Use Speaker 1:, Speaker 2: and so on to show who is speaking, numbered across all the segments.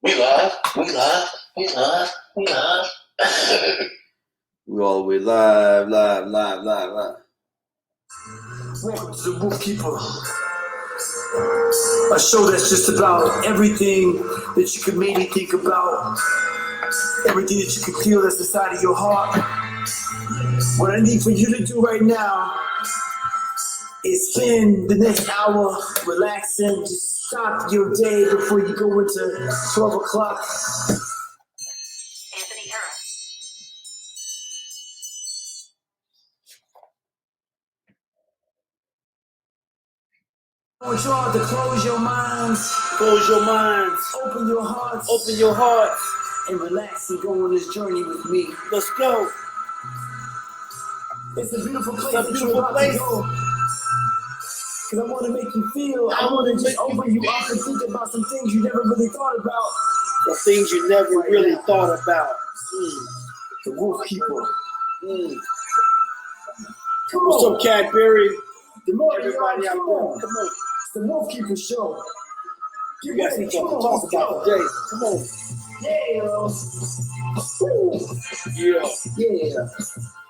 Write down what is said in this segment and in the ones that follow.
Speaker 1: We live.
Speaker 2: We all the way live.
Speaker 3: Welcome to the Wolfkeeper, a show that's just about everything that you could maybe think about, everything that you could feel that's inside of your heart. What I need for you to do right now is spend the next hour relaxing, just stop your day before you go into 12 o'clock. I want y'all to close your minds, open your hearts, and relax and go on this journey with me.
Speaker 2: Let's go.
Speaker 3: It's a beautiful place that you're about to go. Cause I want to make you feel, I want to just open you up and think about some things you never really thought about.
Speaker 2: The things you never really thought about.
Speaker 3: The Wolfkeeper.
Speaker 2: What's up, Cadbury?
Speaker 3: Good morning,
Speaker 2: Everybody out there.
Speaker 3: Come on. It's the Wolfkeeper show.
Speaker 2: You got some stuff to talk about today. Come on.
Speaker 3: Yeah.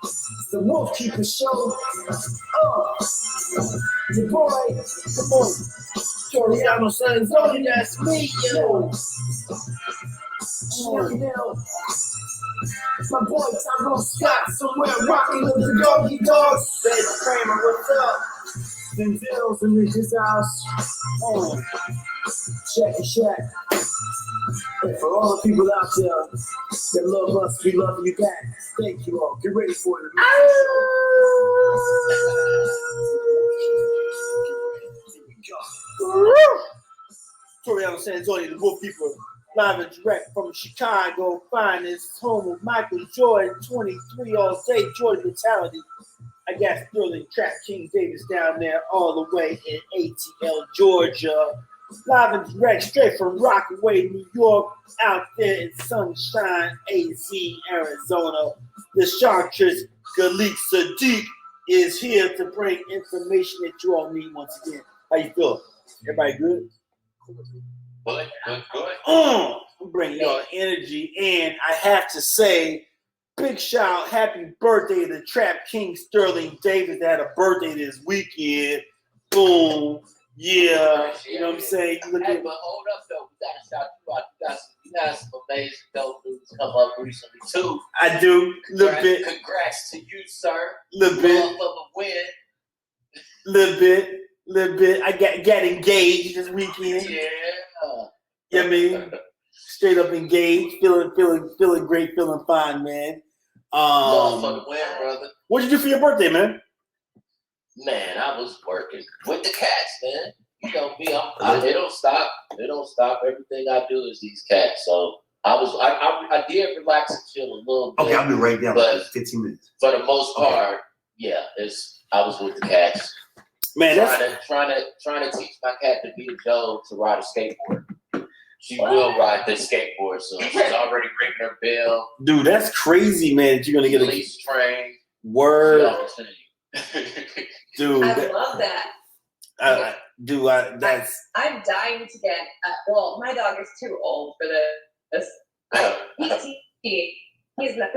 Speaker 3: It's the Wolfkeeper show. Your boy, come on. Toriano Sanzoni, that's me, yo. My boy Tyrone Scott somewhere rocking with the doggy dogs. Baby Kramer, what's up? Denzel's in his house. Check. And for all the people out there that love us, we love you back. Thank you all. Get ready for it.
Speaker 2: Toriano Sanzoni, the Wolfkeeper, live and direct from Chicago. Finest home of Michael Jordan, 23 all day, Jordan mentality. I got Sterling TrapKing Davis down there all the way in ATL, Georgia. Live and direct straight from Rockaway, New York, out there in Sunshine, AZ, Arizona. The Sharktress, Galit Tsadik, is here to bring information that you all need once again. How you feel? Everybody good?
Speaker 1: Good.
Speaker 2: I'm bringing y'all energy, and I have to say, big shout, happy birthday to TrapKing Sterling Davis that had a birthday this weekend. Boom. Yeah, you know what I'm saying? You look
Speaker 1: Hey,
Speaker 2: at,
Speaker 1: but hold up though, we gotta shout you out. You got some amazing dope dudes come up recently too.
Speaker 2: I do, little bit.
Speaker 1: Congrats to you, sir.
Speaker 2: Little bit.
Speaker 1: Love of a win.
Speaker 2: Little bit. I got engaged this weekend.
Speaker 1: Yeah.
Speaker 2: You know what I mean? Straight up engaged, feeling great, feeling fine, man.
Speaker 1: Love for the win, brother.
Speaker 2: What'd you do for your birthday, man?
Speaker 1: Man, I was working with the cats, man. You know me, they don't stop. They don't stop. Everything I do is these cats. So I did relax and chill a little bit.
Speaker 3: Okay, I'll be right down.
Speaker 1: But
Speaker 3: 15 minutes.
Speaker 1: For the most part, yeah, I was with the cats.
Speaker 2: Man,
Speaker 1: trying to teach my cat to be a Joe to ride a skateboard. She will ride the skateboard, so she's already ringing her bell.
Speaker 2: Dude, that's crazy, man. That you're gonna get a
Speaker 1: police train.
Speaker 2: Word. Dude,
Speaker 4: I love that.
Speaker 2: I'm
Speaker 4: dying to get. Well, my dog is too old for this. He's not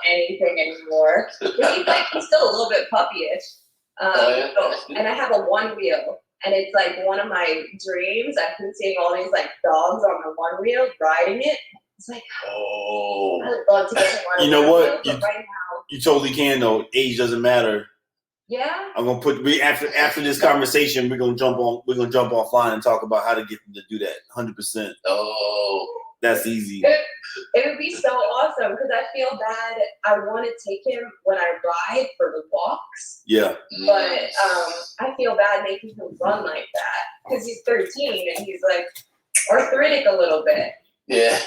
Speaker 4: anything anymore. He's still a little bit puppyish. And I have a one wheel, and it's like one of my dreams. I've been seeing all these like dogs on the one wheel riding it. It's like, I would love to get one.
Speaker 2: You know what?
Speaker 4: But right now,
Speaker 2: you totally can though. Age doesn't matter.
Speaker 4: Yeah.
Speaker 2: I'm gonna put after this conversation, we're gonna jump offline and talk about how to get them to do that. 100%.
Speaker 1: Oh,
Speaker 2: that's easy.
Speaker 4: It would be so awesome because I feel bad. I want to take him when I ride for the walks.
Speaker 2: Yeah.
Speaker 4: But I feel bad making him run like that because he's 13 and he's like arthritic a little bit.
Speaker 1: Yeah.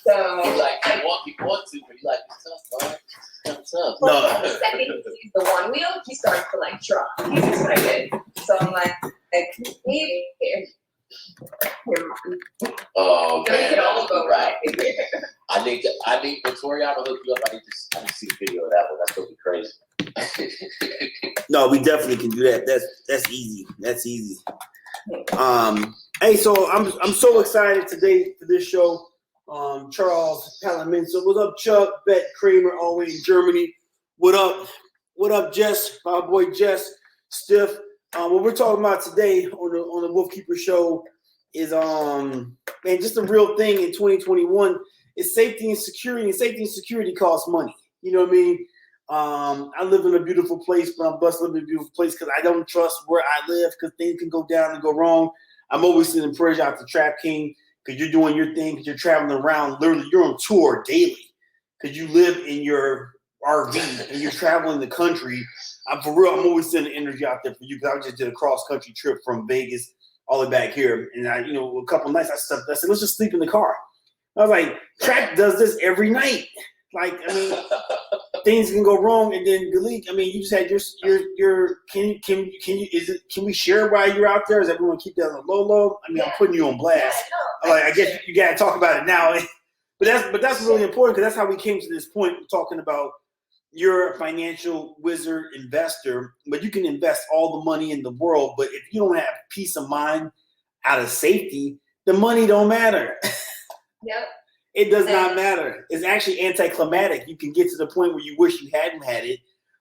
Speaker 4: So
Speaker 1: like you want to, but you like it's tough, bro. It's tough.
Speaker 2: No.
Speaker 4: The second he sees the one wheel, he starts to like trot. He's excited. So I'm like maybe.
Speaker 1: Oh man,
Speaker 4: it all go right.
Speaker 1: I need Victoria to hook you up. I need to see a video of that one. That's gonna be crazy.
Speaker 2: No, we definitely can do that. That's easy. That's easy. Hey, so I'm so excited today for this show. Charles Palaminso. What's up, Chuck, Bet, Kramer, all the way in Germany. What up, Jess? My boy Jess, Stiff. What we're talking about today on the Wolfkeeper show is man, just a real thing in 2021 is safety and security. And safety and security costs money. You know what I mean? I live in a beautiful place, but I'm blessed to live in a beautiful place because I don't trust where I live because things can go down and go wrong. I'm always sending prayers out to TrapKing because you're doing your thing, because you're traveling around. Literally, you're on tour daily because you live in your RV and you're traveling the country. For real, I'm always sending energy out there for you because I just did a cross-country trip from Vegas all the way back here. And a couple nights I said, let's just sleep in the car. I was like, Trap does this every night. Like, I mean, things can go wrong. And then Galit, I mean, you just had your can we share while you're out there? Does everyone keep that on the low? I mean, I'm putting you on blast. I guess you got to talk about it now. But that's really important because that's how we came to this point. We're talking about you're a financial wizard investor, but you can invest all the money in the world. But if you don't have peace of mind out of safety, the money don't matter.
Speaker 4: Yep.
Speaker 2: It does not matter. It's actually anticlimactic. You can get to the point where you wish you hadn't had it,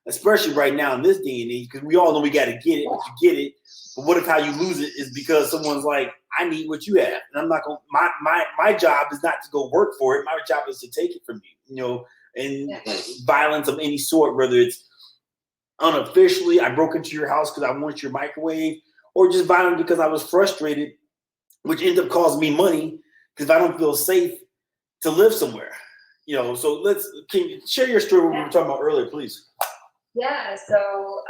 Speaker 2: especially right now in this day and age, because we all know we got to get it, but you get it. But what if how you lose it is because someone's like, I need what you have. And I'm not going to, my job is not to go work for it. My job is to take it from you, and violence of any sort, whether it's unofficially, I broke into your house because I want your microwave, or just violent because I was frustrated, which ended up costing me money because I don't feel safe to live somewhere, So can you share your story we were talking about earlier, please?
Speaker 4: Yeah. So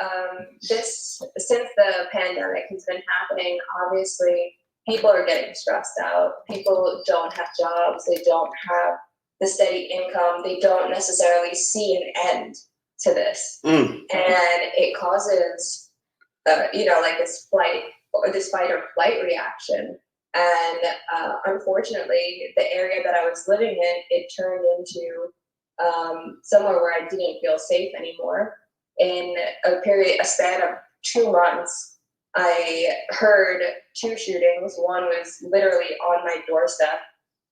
Speaker 4: since the pandemic has been happening, obviously people are getting stressed out. People don't have jobs. They don't have the steady income. They don't necessarily see an end to this, and it causes, like this fight or flight reaction. And unfortunately, the area that I was living in, it turned into somewhere where I didn't feel safe anymore. In a span of 2 months, I heard 2 shootings. One was literally on my doorstep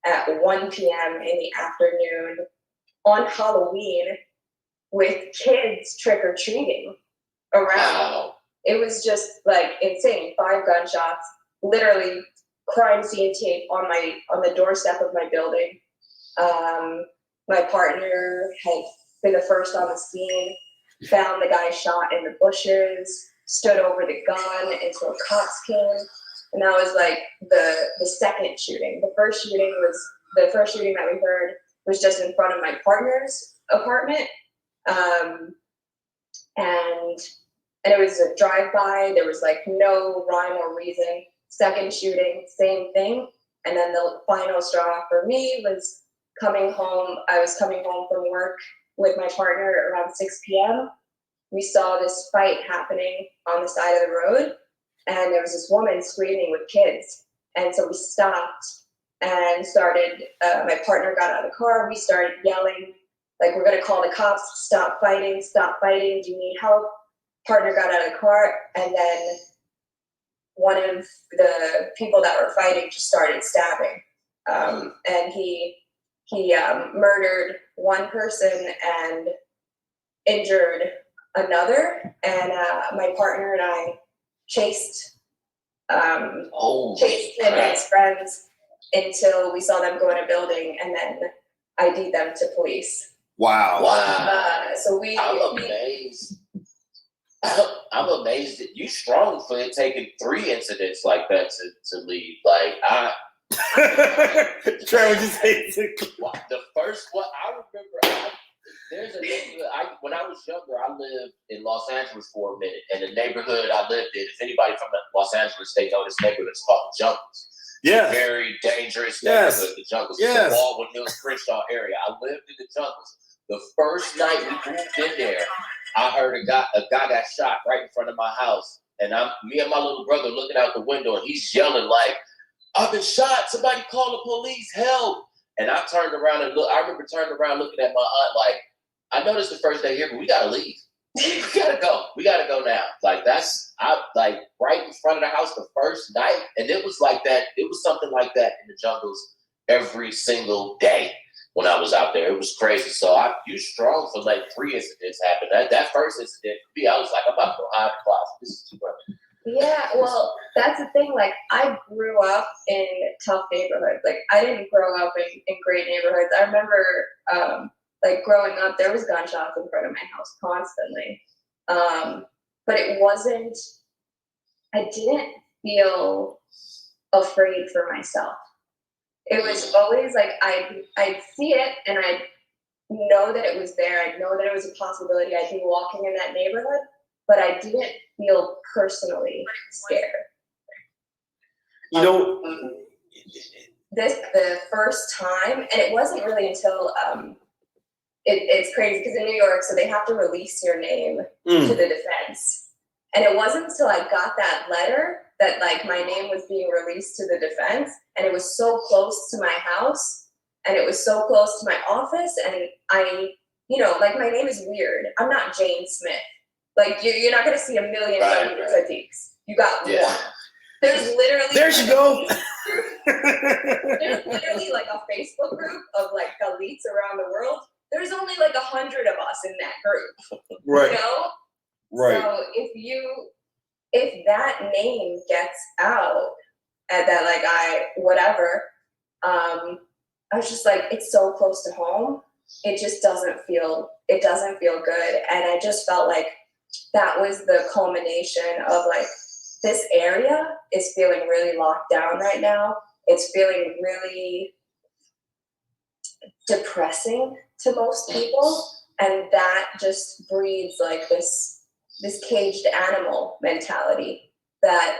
Speaker 4: at 1 p.m. in the afternoon on Halloween with kids trick-or-treating around.
Speaker 1: Wow.
Speaker 4: It was just like insane. 5 gunshots, literally crime scene tape on the doorstep of my building. My partner had been the first on the scene, found the guy shot in the bushes, stood over the gun until cops came, and that was like the second shooting. The first shooting that we heard was just in front of my partner's apartment, and it was a drive-by. There was like no rhyme or reason. Second shooting, same thing. And then the final straw for me was coming home. I was coming home from work with my partner around 6 p.m. We saw this fight happening on the side of the road, and there was this woman screaming with kids. And so we stopped and started, my partner got out of the car. We started yelling, like, we're going to call the cops. Stop fighting. Do you need help? Partner got out of the car, and then one of the people that were fighting just started stabbing, and he murdered one person and injured another. And my partner and I chased him and his friends until we saw them go in a building, and then ID'd them to police.
Speaker 2: Wow.
Speaker 4: So
Speaker 1: I'm amazed that you strong for it taking 3 incidents like that to leave. Like
Speaker 2: Trey, would you say
Speaker 1: the first one I remember? There's a neighborhood. When I was younger, I lived in Los Angeles for a minute, and the neighborhood I lived in. If anybody from Los Angeles, they know this neighborhood is called the Jungles.
Speaker 2: Yeah.
Speaker 1: Very dangerous neighborhood, the Jungles.
Speaker 2: Yes.
Speaker 1: It's the Baldwin Hills, Crenshaw area. I lived in the Jungles. The first night we moved in there, I heard a guy got shot right in front of my house, and me and my little brother looking out the window, and he's yelling like, "I've been shot! Somebody call the police! Help!" And I turned around and I remember turning around looking at my aunt like, "I know this is the first day here, but we gotta leave." We gotta go now. Like like right in front of the house the first night, and it was like that. It was something like that in the jungles every single day when I was out there. It was crazy. So you strong for like 3 incidents happened. That first incident for me, I was like, I'm about to go hide in the closet. This is too much.
Speaker 4: Yeah, well, that's the thing. Like, I grew up in tough neighborhoods. Like, I didn't grow up in great neighborhoods. I remember, like, growing up, there was gunshots in front of my house constantly. But it wasn't, I didn't feel afraid for myself. It was always like, I'd see it and I'd know that it was there. I'd know that it was a possibility. I'd be walking in that neighborhood, but I didn't feel personally scared.
Speaker 3: You know,
Speaker 4: the first time, and it wasn't really until it's crazy because in New York, so they have to release your name to the defense, and it wasn't until I got that letter that like my name was being released to the defense, and it was so close to my house, and it was so close to my office, and I, like my name is weird. I'm not Jane Smith. Like, you're not going to see a million Tsadiks. You got one. There's literally...
Speaker 3: There she go.
Speaker 4: There's literally, like, a Facebook group of, like, Galits around the world. There's only, like, 100 of us in that group.
Speaker 3: Right.
Speaker 4: You know?
Speaker 3: Right.
Speaker 4: So, if that name gets out, and that, like, I was just like, it's so close to home. It just doesn't feel good. And I just felt like that was the culmination of like, this area is feeling really locked down right now. It's feeling really depressing to most people. And that just breeds like this caged animal mentality that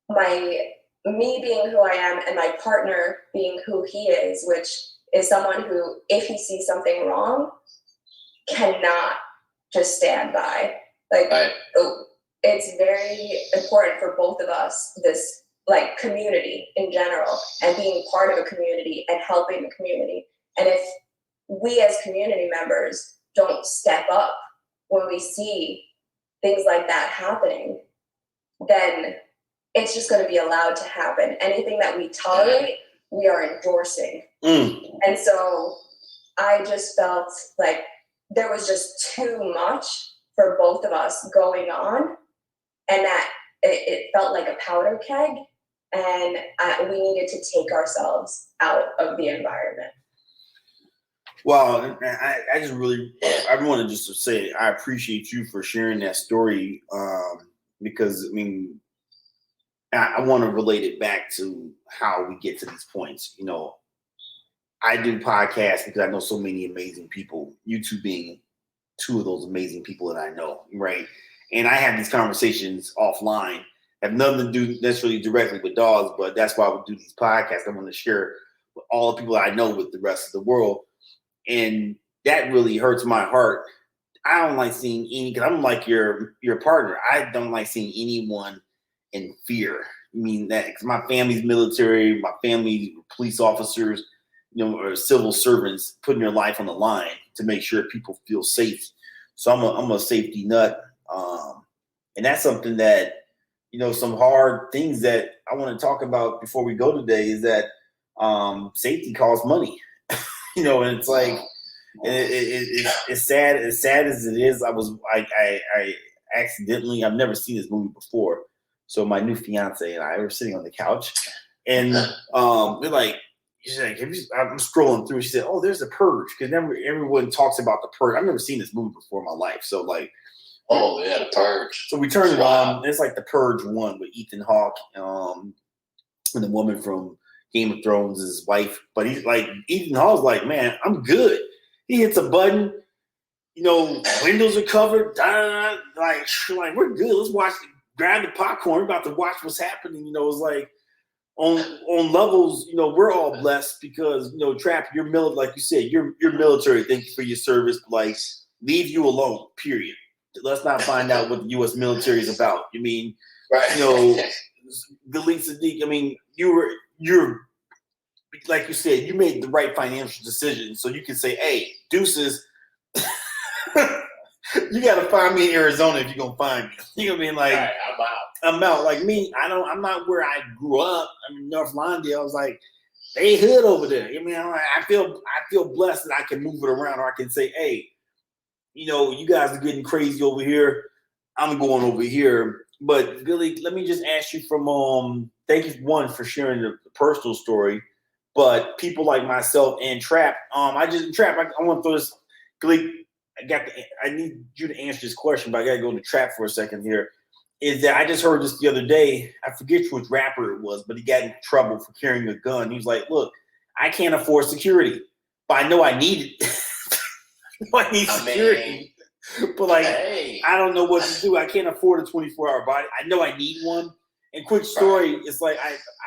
Speaker 4: me being who I am and my partner being who he is, which is someone who, if he sees something wrong, cannot just stand by. Like, it's very important for both of us, this like community in general, and being part of a community and helping the community. And if we as community members don't step up when we see things like that happening, then it's just going to be allowed to happen. Anything that we tolerate, we are endorsing. And so I just felt like there was just too much for both of us going on, and that it felt like a powder keg, and we needed to take I of the environment.
Speaker 3: Well, I just really, I want to just say I appreciate you for sharing that story, because, I mean, I want to relate it back to how we get to these points. You know, I do podcasts because I know so many amazing people, you two being two of those amazing people that I know, right? And I have these conversations offline, have nothing to do necessarily directly with dogs, but that's why we do these podcasts. I want to share with all the people I know with the rest of the world. And that really hurts my heart. I don't like seeing because I'm like your partner. I don't like seeing anyone in fear. I mean, that because my family's military, my family police officers, or civil servants putting their life on the line to make sure people feel safe. So I'm a safety nut. And that's something that, some hard things that I want to talk about before we go today is that safety costs money, and it's like, it's sad. As sad as it is, I accidentally, I've never seen this movie before. So my new fiance and I were sitting on the couch, and we're like, she's like, I'm scrolling through. She said, "Oh, there's a Purge," because everyone talks about the Purge. I've never seen this movie before in my life. So like,
Speaker 1: oh yeah, the Purge.
Speaker 3: So we turned it on. It's like the Purge 1 with Ethan Hawke, and the woman from Game of Thrones is his wife. But he's like, Ethan Hawke's like, man, I'm good. He hits a button, windows are covered. Like we're good. Let's watch. Grab the popcorn. We're about to watch what's happening. It's like on levels. We're all blessed because Trap. You're military, like you said. You're military. Thank you for your service. Like, leave you alone. Period. Let's not find out what the U.S. military is about. You mean, right? Galit Tsadik. I mean, you're like you said. You made the right financial decision, so you can say, "Hey, deuces."
Speaker 2: You gotta find me in Arizona if you're gonna find me. You're gonna be like,
Speaker 1: right,
Speaker 2: I'm out. Like me, I'm not where I grew up. I'm in North Lawndale. I was like, they hood over there. I mean, I feel blessed that I can move it around, or I can say, hey, you guys are getting crazy over here. I'm going over here. But Billy, let me just ask you thank you for sharing the personal story. But people like myself and Trap, I want to throw this, Billy, I need you to answer this question, but I got to go to Trap for a second here. Is that I just heard this the other day. I forget which rapper it was, but he got in trouble for carrying a gun. He was like, look, I can't afford security, but I know I need it. I need security. But I don't know what to do. I can't afford a 24-hour body. I know I need one. And quick story, it's like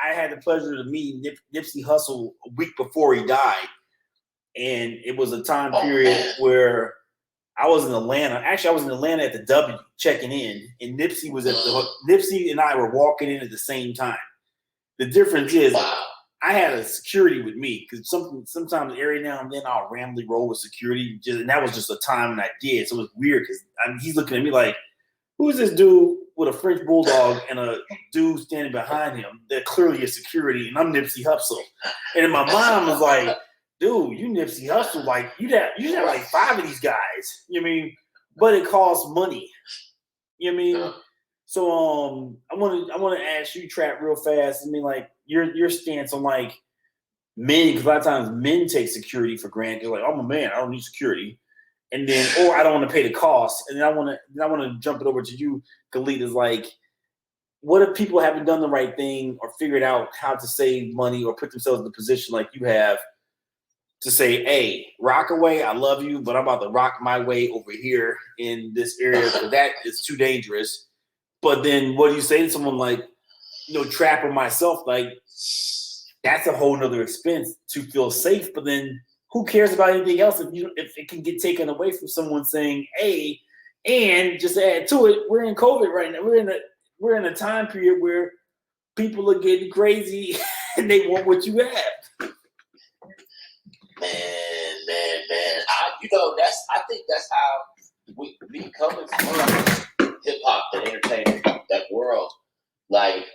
Speaker 2: I had the pleasure to meet Nipsey Hussle a week before he died. And it was a time period where I was in Atlanta. Actually, I was in Atlanta at the W checking in, and Nipsey was Nipsey and I were walking in at the same time. The difference is I had a security with me because sometimes every now and then I'll randomly roll with security, and that was just a time and I did. So it was weird because he's looking at me like, who's this dude with a French bulldog and a dude standing behind him that clearly is security, and I'm Nipsey Hussle. And in my mind, I was like, dude, you Nipsey Hussle, like you have like 5 of these guys. You know what I mean? But it costs money. You know what I mean? So I want to ask you, Trap, real fast. I mean, like your stance on like men, because a lot of times men take security for granted. They're like, I'm a man, I don't need security, and then or I don't want to pay the cost. And then I want to jump it over to you, Galit. Is like, what if people haven't done the right thing or figured out how to save money or put themselves in the position like you have to say, hey, Rockaway, I love you, but I'm about to rock my way over here in this area because that is too dangerous. But then what do you say to someone like, Trap or myself, like, that's a whole nother expense to feel safe. But then who cares about anything else if it can get taken away from someone saying, hey, and just to add to it, we're in COVID right now. We're in a time period where people are getting crazy and they want what you have.
Speaker 1: Man. I think that's how we coming from hip hop and entertainment, that world. Like,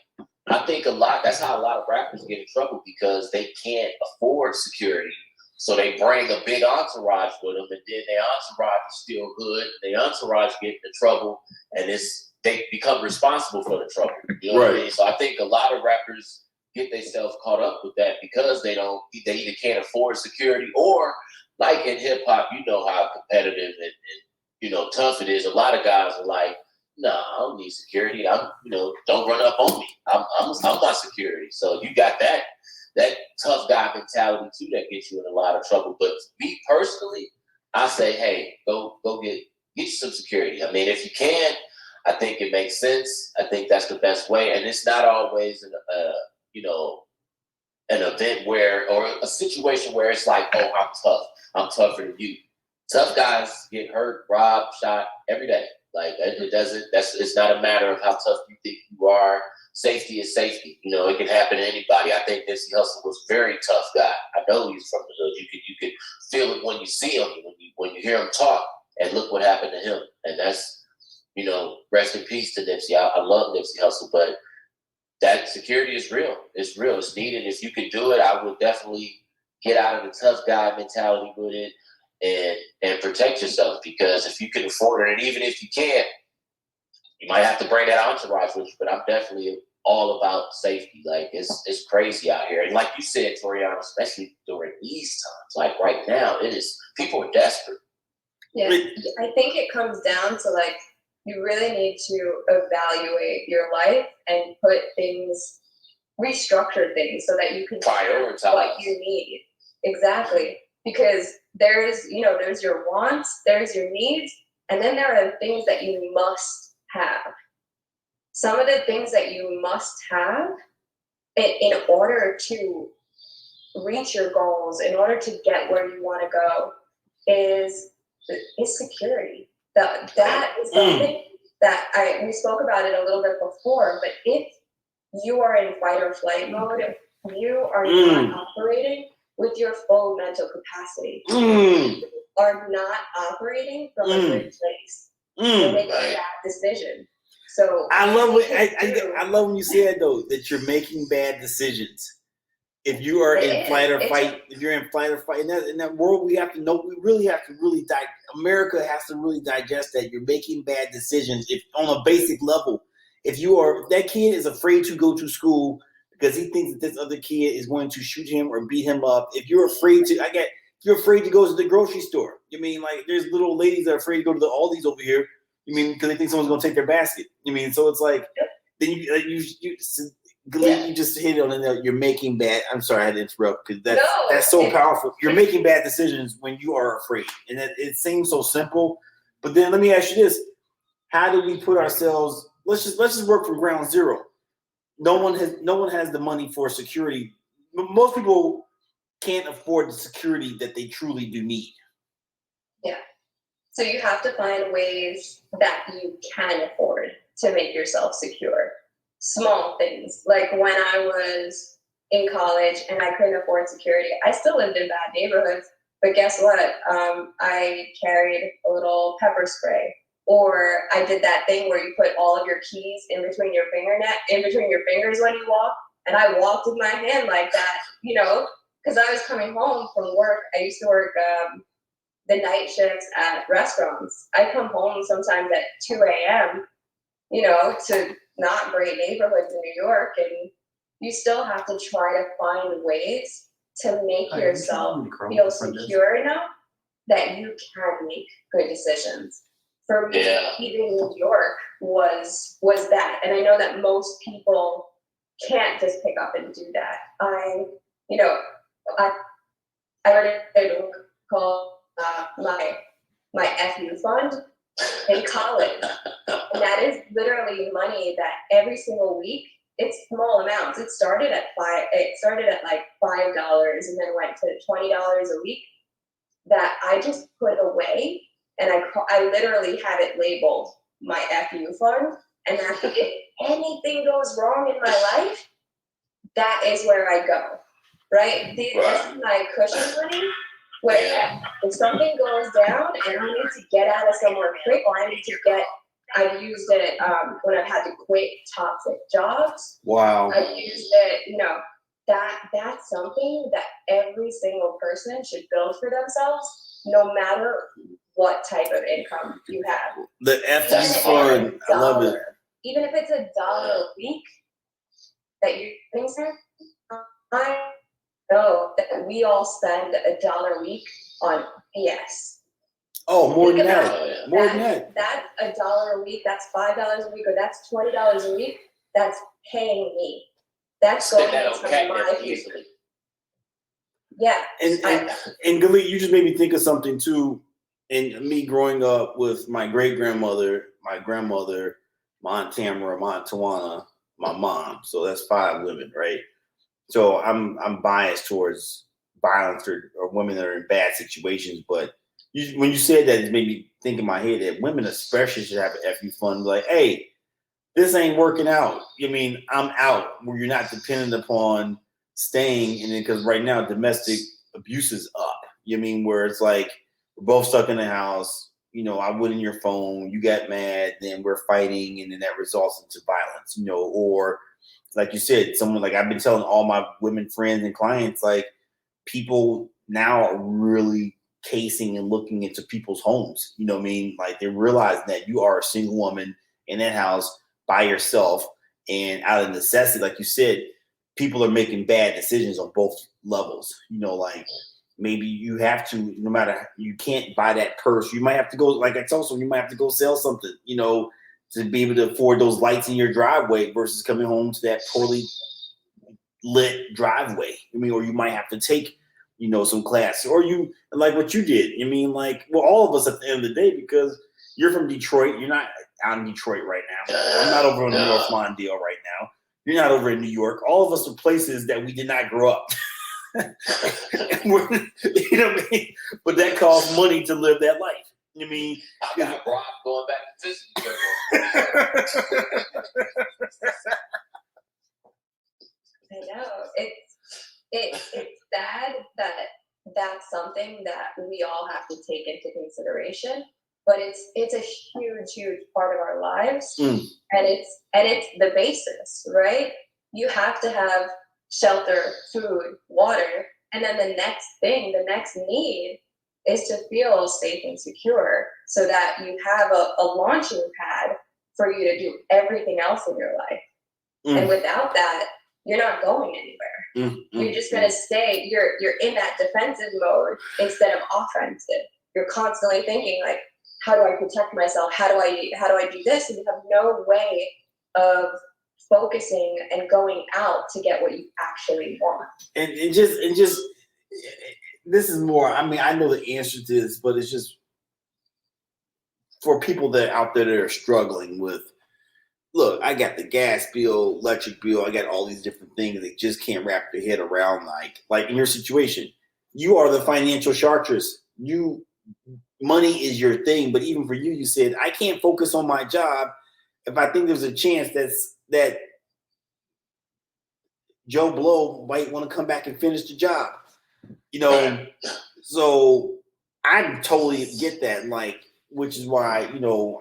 Speaker 1: I think that's how a lot of rappers get in trouble because they can't afford security. So they bring a big entourage with them, and then their entourage is still good. Their entourage get into trouble, and they become responsible for the trouble. You know what I mean? So I think a lot of rappers get themselves caught up with that because they either can't afford security, or like in hip hop, you know how competitive and tough it is. A lot of guys are like, nah, I don't need security. Don't run up on me. I'm not security. So you got that tough guy mentality too that gets you in a lot of trouble. But me personally, I say, hey, go get you some security. I mean, if you can, I think it makes sense. I think that's the best way. And it's not always an event or a situation where it's like, oh, I'm tough. I'm tougher than you. Tough guys get hurt, robbed, shot every day. Like it's not a matter of how tough you think you are. Safety is safety. It can happen to anybody. I think Nipsey Hussle was a very tough guy. I know he's from the hood. You could feel it when you see him, when you hear him talk. And look what happened to him. And that's, rest in peace to Nipsey. I love Nipsey Hussle, but that security is real. It's real. It's needed. If you could do it, I would definitely get out of the tough guy mentality with it and protect yourself, because if you can afford it, and even if you can't, you might have to bring that entourage with you. But I'm definitely all about safety. Like it's crazy out here, and like you said, Toriana, especially during these times, like right now, people are desperate.
Speaker 4: Yeah, I think it comes down to like you really need to evaluate your life and restructure things so that you can
Speaker 1: prioritize
Speaker 4: what you need. Exactly. Because there's your wants, there's your needs, and then there are things that you must have. Some of the things that you must have in order to reach your goals, in order to get where you want to go, is security. That is something that we spoke about it a little bit before, but if you are in fight or flight mode, if you are not operating with your full mental capacity, you are not operating from a good place. You're making a bad decision. So
Speaker 3: I love what I love when you said though that you're making bad decisions. If you are in flight or fight, if you're in flight or fight, in that world, we have to know. We really have to America has to really digest that you're making bad decisions. If on a basic level, if that kid is afraid to go to school because he thinks that this other kid is going to shoot him or beat him up. If you're afraid to, if you're afraid to go to the grocery store. You mean like there's little ladies that are afraid to go to the Aldi's over here. You mean because they think someone's going to take their basket. You mean so it's like then you just hit it on it. You're making bad. I'm sorry I had to interrupt because that's so powerful. You're making bad decisions when you are afraid, and it seems so simple. But then let me ask you this: how do we put ourselves? Let's just work from ground zero. No one has the money for security. Most people can't afford the security that they truly do need.
Speaker 4: Yeah. So you have to find ways that you can afford to make yourself secure. Small things. Like when I was in college and I couldn't afford security, I still lived in bad neighborhoods, but guess what? I carried a little pepper spray, or I did that thing where you put all of your keys in between your fingers when you walk, and I walked with my hand like that, because I was coming home from work. I used to work the night shifts at restaurants. I come home sometimes at 2 a.m., to not great neighborhoods in New York, and you still have to try to find ways to make yourself feel secure enough that you can make good decisions. For me, leaving New York was that, and I know that most people can't just pick up and do that. I already called my FU fund in college. And that is literally money that every single week, it's small amounts. It started at like $5 and then went to $20 a week that I just put away. And I literally have it labeled my FU fund. And that if anything goes wrong in my life, that is where I go, right? This is my cushion money. Where if something goes down and I need to get out of somewhere quick, or I've used it when I've had to quit toxic jobs.
Speaker 3: Wow.
Speaker 4: I've used it, that's something that every single person should build for themselves, no matter what type of income you have.
Speaker 3: The FU fund, I love it.
Speaker 4: Even if it's $1 a week that you're getting, sir, I know that we all spend $1 a week on BS.
Speaker 3: Oh, more than that. More than that.
Speaker 4: That's $1 a week. That's $5 a week, or that's $20 a week. That's paying me. That's going into my future. Yeah.
Speaker 3: And Galit, you just made me think of something too. And me growing up with my great grandmother, my grandmother, my Aunt Tamara, my Aunt Tawana, my mom. So that's 5 women, right? So I'm biased towards violence or women that are in bad situations. But when you said that, it made me think in my head that women especially should have an FU fund. Like, hey, this ain't working out. I mean, I'm out, where you're not dependent upon staying. And then because right now domestic abuse is up. You mean where it's like we're both stuck in the house. I went in your phone, you got mad, then we're fighting, and then that results into violence. Or like you said, someone like I've been telling all my women friends and clients, like people now are really casing and looking into people's homes. You know what I mean? Like they're realizing that you are a single woman in that house by yourself, and out of necessity, like you said, people are making bad decisions on both levels. Like maybe you have to, no matter, you can't buy that purse. You might have to go, like I told someone, you might have to go sell something, to be able to afford those lights in your driveway versus coming home to that poorly lit driveway. Or you might have to take, some class, or you like what you did. All of us at the end of the day, because you're from Detroit, you're not out in Detroit right now. I'm not over in North Mondale right now. You're not over in New York. All of us are places that we did not grow up. But that costs money to live that life.
Speaker 1: I got Brock going back to visit.
Speaker 4: I know it's sad that that's something that we all have to take into consideration. but it's a huge part of our lives,
Speaker 2: Mm.
Speaker 4: and it's the basis, right? You have to have shelter, food, water, and then the next need is to feel safe and secure, so that you have a launching pad for you to do everything else in your life. And without that, you're not going anywhere. You're just gonna stay. You're in that defensive mode instead of offensive. You're constantly thinking like, how do I protect myself? How do I do this? And you have no way of focusing and going out to get what you actually want.
Speaker 2: And just this is more. I mean, I know the answer to this, but it's just for people that out there that are struggling with. Look, I got the gas bill, electric bill. I got all these different things. They just can't wrap their head around. Like in your situation, you are the financial sharktress. Money is your thing, but even for you, you said I can't focus on my job if I think there's a chance that Joe Blow might want to come back and finish the job. So I totally get that. Like, which is why,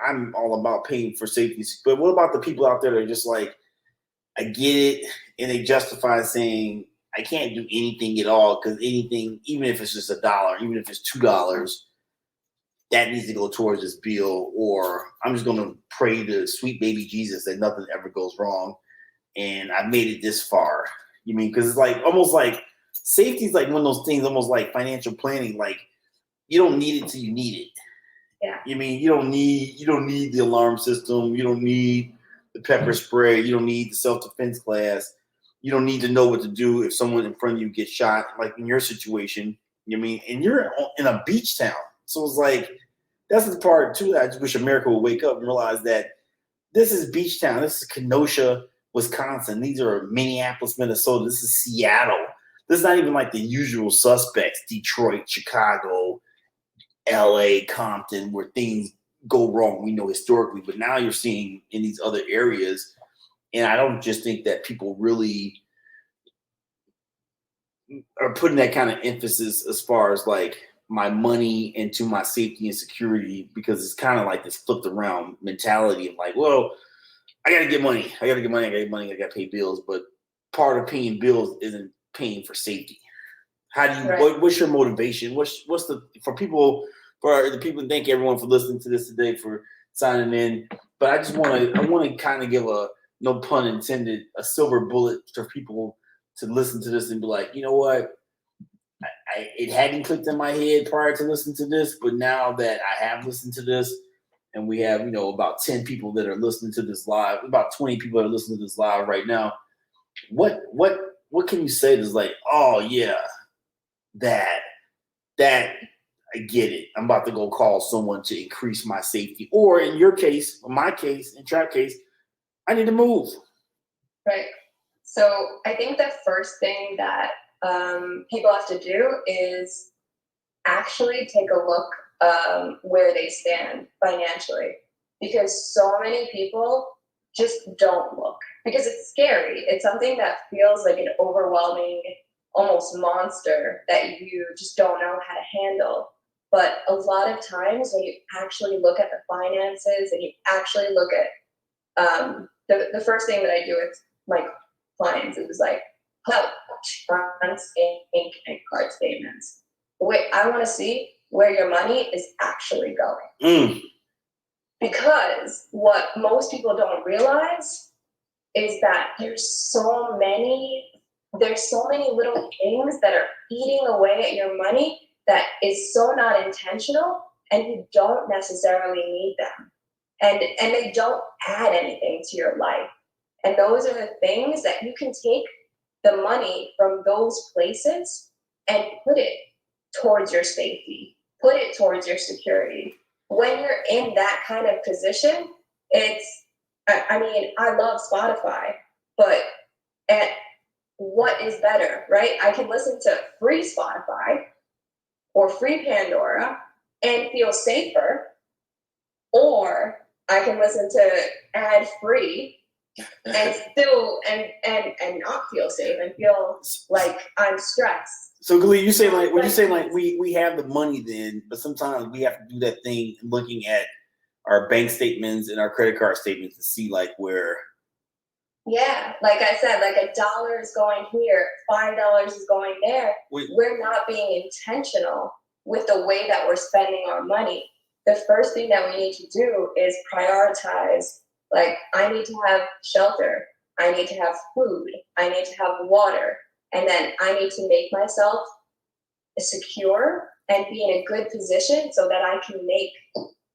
Speaker 2: I'm all about paying for safety. But what about the people out there that are just like, I get it, and they justify saying, I can't do anything at all because anything, even if it's just $1, even if it's $2, that needs to go towards this bill, or I'm just going to pray to sweet baby Jesus that nothing ever goes wrong, and I made it this far. You mean, because it's like almost like safety is like one of those things, almost like financial planning. Like you don't need it till you need it.
Speaker 4: Yeah.
Speaker 2: You mean you don't need the alarm system. You don't need the pepper spray. You don't need the self-defense class. You don't need to know what to do if someone in front of you gets shot. Like in your situation, and you're in a beach town. So it's like, that's the part too that I just wish America would wake up and realize that this is beach town. This is Kenosha, Wisconsin. These are Minneapolis, Minnesota. This is Seattle. This is not even like the usual suspects, Detroit, Chicago, LA, Compton, where things go wrong, we know historically. But now you're seeing in these other areas, and I don't just think that people really are putting that kind of emphasis as far as like my money into my safety and security, because it's kind of like this flipped around mentality of like, well, I got to get money. I got to pay bills. But part of paying bills isn't paying for safety. How do you,
Speaker 4: Right.
Speaker 2: what's your motivation? What's the thank everyone for listening to this today, for signing in. But I want to kind of give a, no pun intended, a silver bullet for people to listen to this and be like, you know what? It hadn't clicked in my head prior to listening to this, but now that I have listened to this, and we have, about 10 people that are listening to this live, about 20 people that are listening to this live right now, what can you say that's like, oh yeah, that I get it. I'm about to go call someone to increase my safety. Or in your case, in my case, in Trap case, I need to move.
Speaker 4: Right. So I think the first thing that people have to do is actually take a look where they stand financially, because so many people just don't look, because it's scary. It's something that feels like an overwhelming, almost monster that you just don't know how to handle. But a lot of times when you actually look at the finances and you actually look at the first thing that I do with my clients is like, fronts, ink, and card statements. Wait, I want to see where your money is actually going. Because what most people don't realize is that there's so many little things that are eating away at your money that is so not intentional, and you don't necessarily need them. And they don't add anything to your life. And those are the things that you can take the money from those places and put it towards your safety, put it towards your security. When you're in that kind of position, I love Spotify, but what is better, right? I can listen to free Spotify or free Pandora and feel safer, or I can listen to ad-free and still and not feel safe and feel like I'm stressed.
Speaker 5: So Galit, you say like when you say like we have the money then, but sometimes we have to do that thing looking at our bank statements and our credit card statements to see like where.
Speaker 4: Yeah, like I said, like $1 is going here, $5 is going there. We're not being intentional with the way that we're spending our money. The first thing that we need to do is prioritize. Like, I need to have shelter, I need to have food, I need to have water, and then I need to make myself secure and be in a good position so that I can make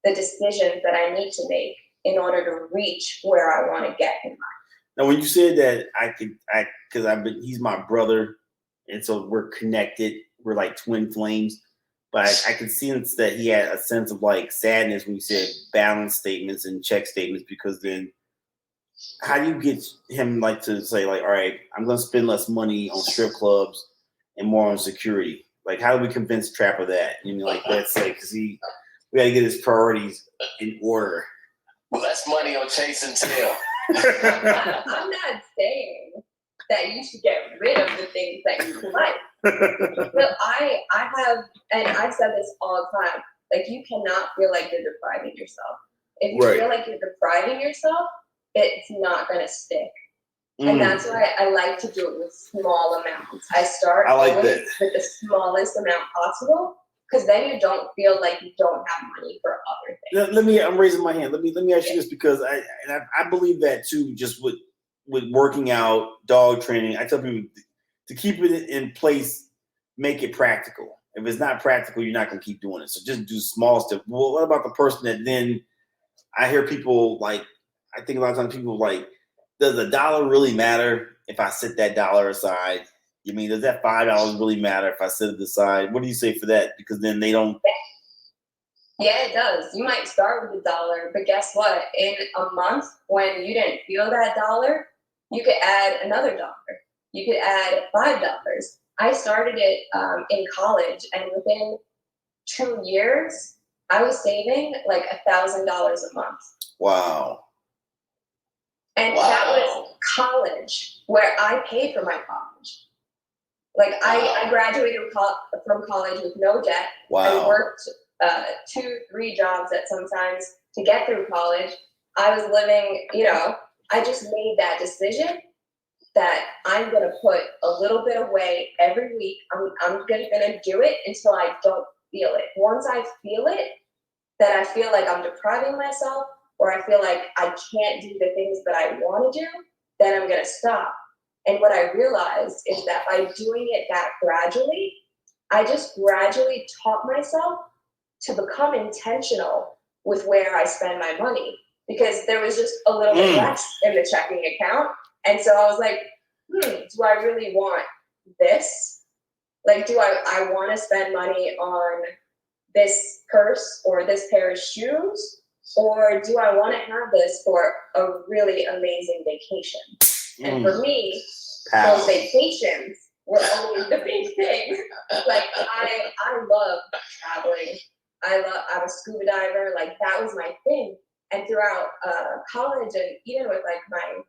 Speaker 4: the decisions that I need to make in order to reach where I want to get in life.
Speaker 5: Now, when you said that, because he's my brother, and so we're connected. We're like twin flames. But I could sense that he had a sense of like sadness when you said balance statements and check statements, because then how do you get him like to say like, all right, I'm going to spend less money on strip clubs and more on security? Like, how do we convince Trap of that? You know, like that's like, because we got to get his priorities in order.
Speaker 1: Less money on chasing tail.
Speaker 4: I'm not saying that you should get rid of the things that you like. But I have, and I've said this all the time, like, you cannot feel like you're depriving yourself. If you feel like you're depriving yourself, it's not going to stick. And that's why I like to do it with small amounts. I start with the smallest amount possible, because then you don't feel like you don't have money for other things.
Speaker 5: I'm raising my hand. Let me ask you this, because I believe that too, just with working out, dog training. I tell people to keep it in place, make it practical. If it's not practical, you're not going to keep doing it. So just do small stuff. Well, what about the person that then, I hear people like, I think a lot of times people like, does $1 really matter if I set that $1 aside? You mean, does that $5 really matter if I set it aside? What do you say for that? Because then they don't.
Speaker 4: Yeah, it does. You might start with $1, but guess what? In a month, when you didn't feel that $1, you could add another $1. You could add $5. I started it in college, and within 2 years, I was saving like $1,000 a month.
Speaker 5: Wow.
Speaker 4: And that was college, where I paid for my college. Like, I graduated from college with no debt.
Speaker 5: Wow.
Speaker 4: I worked 2-3 jobs at sometimes to get through college. I was living, I just made that decision that I'm going to put a little bit away every week. I'm going to do it until I don't feel it. Once I feel it, that I feel like I'm depriving myself, or I feel like I can't do the things that I want to do, then I'm going to stop. And what I realized is that by doing it that gradually, I just gradually taught myself to become intentional with where I spend my money, because there was just a little bit less in the checking account. And so I was like, do I really want this? Like, do I want to spend money on this purse or this pair of shoes? Or do I want to have this for a really amazing vacation? And for me, those vacations were always the big thing. Like, I love traveling. I'm a scuba diver. Like, that was my thing. And throughout college, and even with like my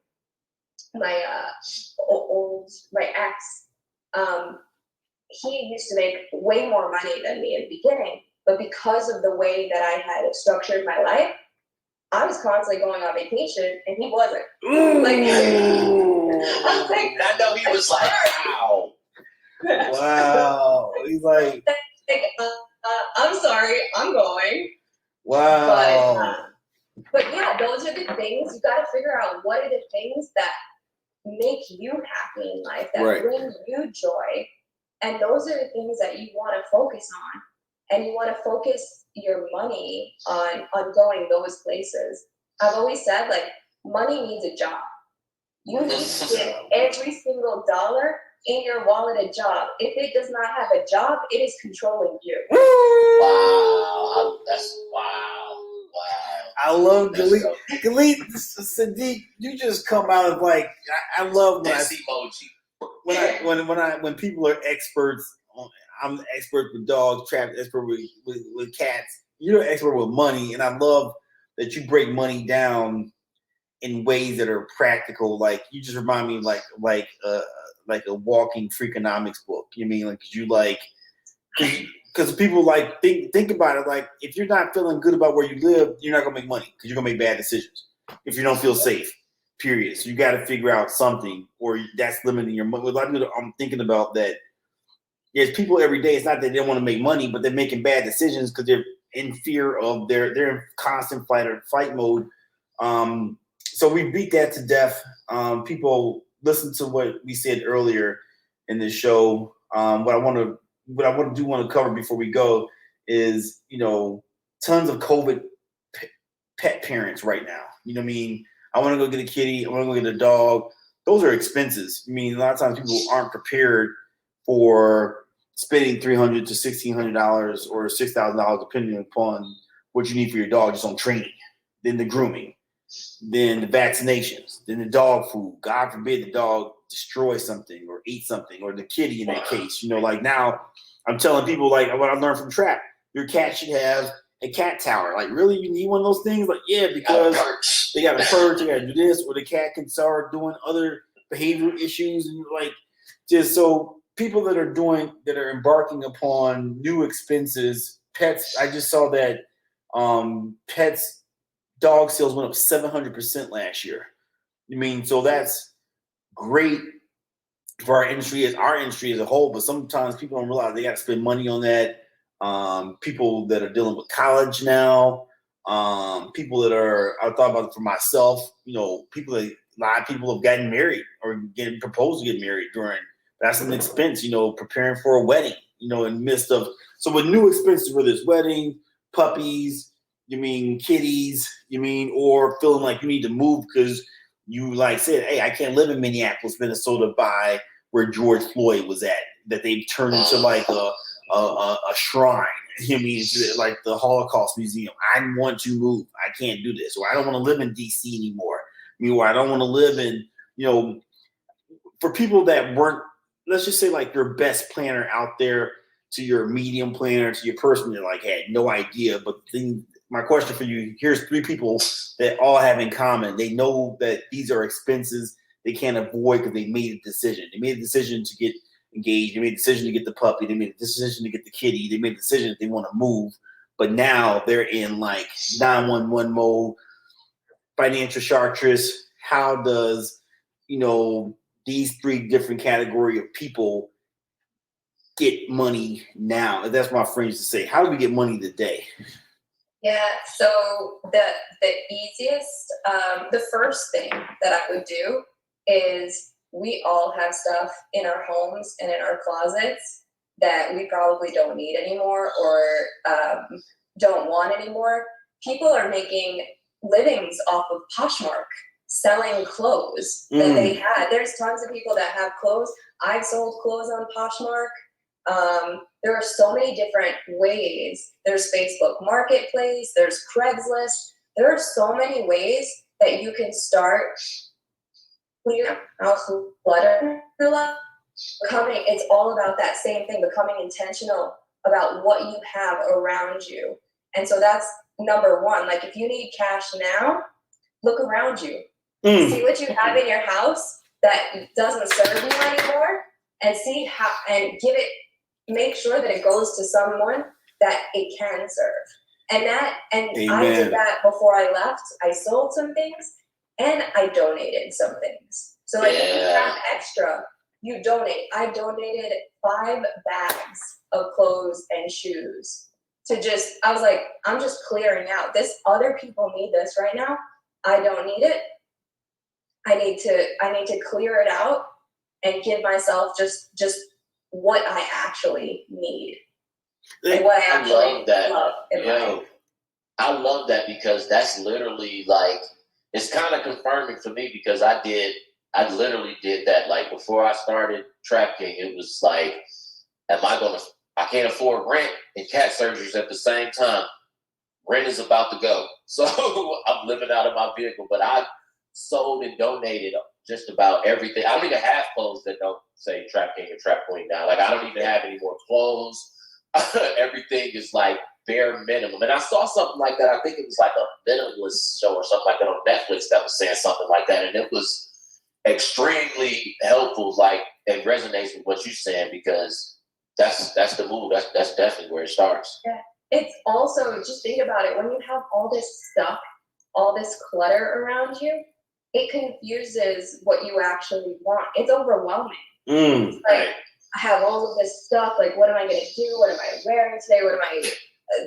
Speaker 4: ex, he used to make way more money than me in the beginning. But because of the way that I had structured my life, I was constantly going on vacation, and he wasn't. Like, I was like,
Speaker 1: I know he was like, wow.
Speaker 5: Wow. He's like,
Speaker 4: I'm sorry, I'm going.
Speaker 5: Wow.
Speaker 4: But yeah, those are the things. You got to figure out what are the things that make you happy in life, that bring you joy. And those are the things that you want to focus on. And you want to focus your money on going those places. I've always said, like, money needs a job. You need to give every single dollar in your wallet a job. If it does not have a job, it is controlling you.
Speaker 1: Wow. Wow.
Speaker 5: I love Galit. Galit Tsadik, you just come out of like, I love when
Speaker 1: this emoji.
Speaker 5: When people are experts. I'm the expert with dogs, Trap expert with cats. You're an expert with money, and I love that you break money down in ways that are practical. Like, you just remind me like a walking Freakonomics book. You mean like you like because people like think about it like if you're not feeling good about where you live, you're not gonna make money because you're gonna make bad decisions if you don't feel safe. Period. So you got to figure out something, or that's limiting your money. A lot of people I'm thinking about that. There's people every day. It's not that they don't want to make money, but they're making bad decisions because they're in fear of they're in constant fight mode. So we beat that to death. People listen to what we said earlier in the show. What I want to cover before we go is tons of COVID pet parents right now. You know what I mean? I want to go get a kitty. I want to go get a dog. Those are expenses. I mean, a lot of times people aren't prepared for spending $300 to $1,600 or $6,000, depending upon what you need for your dog, just on training, then the grooming, then the vaccinations, then the dog food. God forbid the dog destroy something or eat something, or the kitty in that case. Like now I'm telling people like what I learned from Trap, your cat should have a cat tower. Like, really, you need one of those things? Like, yeah, because they got a purge, they got to do this, or the cat can start doing other behavioral issues, and like just so. People that are embarking upon new expenses, pets. I just saw that pets dog sales went up 700% last year. I mean, so that's great for our industry as a whole. But sometimes people don't realize they got to spend money on that. People that are dealing with college now, people that are. I thought about it for myself. People that a lot of people have gotten married or getting proposed to get married during. That's an expense, preparing for a wedding, in the midst of. So with new expenses, whether it's wedding, puppies, kitties, or feeling like you need to move because you said, hey, I can't live in Minneapolis, Minnesota by where George Floyd was at, that they've turned into like a shrine. Like the Holocaust Museum. I want to move. I can't do this. Or I don't want to live in DC anymore. Or I don't want to live in, for people that weren't, let's just say like your best planner out there to your medium planner to your person that had no idea. But then my question for you, here's 3 people that all have in common. They know that these are expenses they can't avoid because they made a decision. They made a decision to get engaged. They made a decision to get the puppy. They made a decision to get the kitty. They made a decision that they want to move. But now they're in 911 mode. FINancialSharktress, how does, these 3 different category of people get money now? And that's my friends to say. How do we get money today?
Speaker 4: Yeah, so the easiest, the first thing that I would do is we all have stuff in our homes and in our closets that we probably don't need anymore or don't want anymore. People are making livings off of Poshmark, selling clothes that they had. There's tons of people that have clothes. I've sold clothes on Poshmark. There are so many different ways. There's Facebook Marketplace. There's Craigslist. There are so many ways that you can start cleaning up house clutter. It's all about that same thing, becoming intentional about what you have around you. And so that's number one. Like if you need cash now, look around you. See what you have in your house that doesn't serve you anymore, and see how, and make sure that it goes to someone that it can serve. And I did that before I left. I sold some things and I donated some things. So if you have extra, you donate. I donated 5 bags of clothes and shoes I was like, I'm just clearing out. Other people need this right now. I don't need it. I need to clear it out and give myself just what I actually need. And what I actually love in life.
Speaker 1: I love that because that's literally it's kind of confirming for me because I literally did that. Like before I started TrapKing, it was like, I can't afford rent and cat surgeries at the same time. Rent is about to go. So I'm living out of my vehicle, but I sold and donated just about everything. I don't even have clothes that don't say TrapKing or Trap Queen down. I don't even have any more clothes. Everything is bare minimum. And I saw something like that. I think it was a minimalist show or something like that on Netflix that was saying something like that. And it was extremely helpful. it resonates with what you're saying because that's the move. That's definitely where it starts.
Speaker 4: Yeah. It's also, just think about it, when you have all this stuff, all this clutter around you, it confuses what you actually want. It's overwhelming. It's like, I have all of this stuff, like, what am I going to do? What am I wearing today? What am I,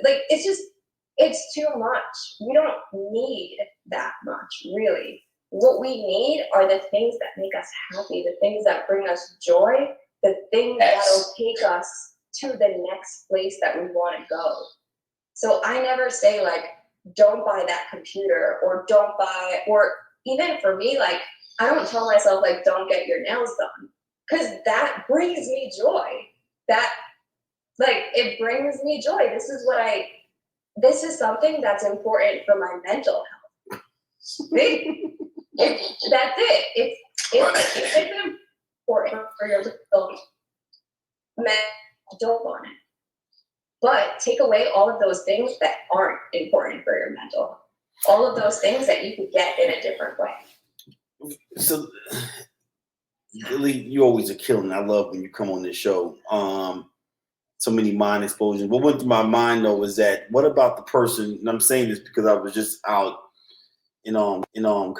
Speaker 4: like, it's too much. We don't need that much, really. What we need are the things that make us happy, the things that bring us joy, the things that'll take us to the next place that we want to go. So I never say, like, don't buy that computer, or don't buy, or even for me, like, I don't tell myself, like, don't get your nails done, because that brings me joy. That, like, it brings me joy. This is something that's important for my mental health. That's it. It's important for your mental on it. But take away all of those things that aren't important for your mental health. All of those things that you could get in a different way.
Speaker 5: So, you always are killing. I love when you come on this show. So many mind explosions. What went through my mind though was that, what about the person? And I'm saying this because I was just out in Colorado.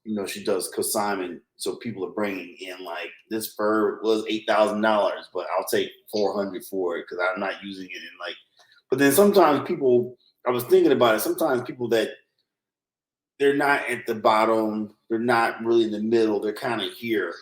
Speaker 5: You know, she does consignment, so people are bringing in, like, this fur was $8,000, but I'll take $400 for it because I'm not using it. And, like, but then sometimes people, I was thinking about it. Sometimes people that they're not at the bottom, they're not really in the middle, they're kind of here.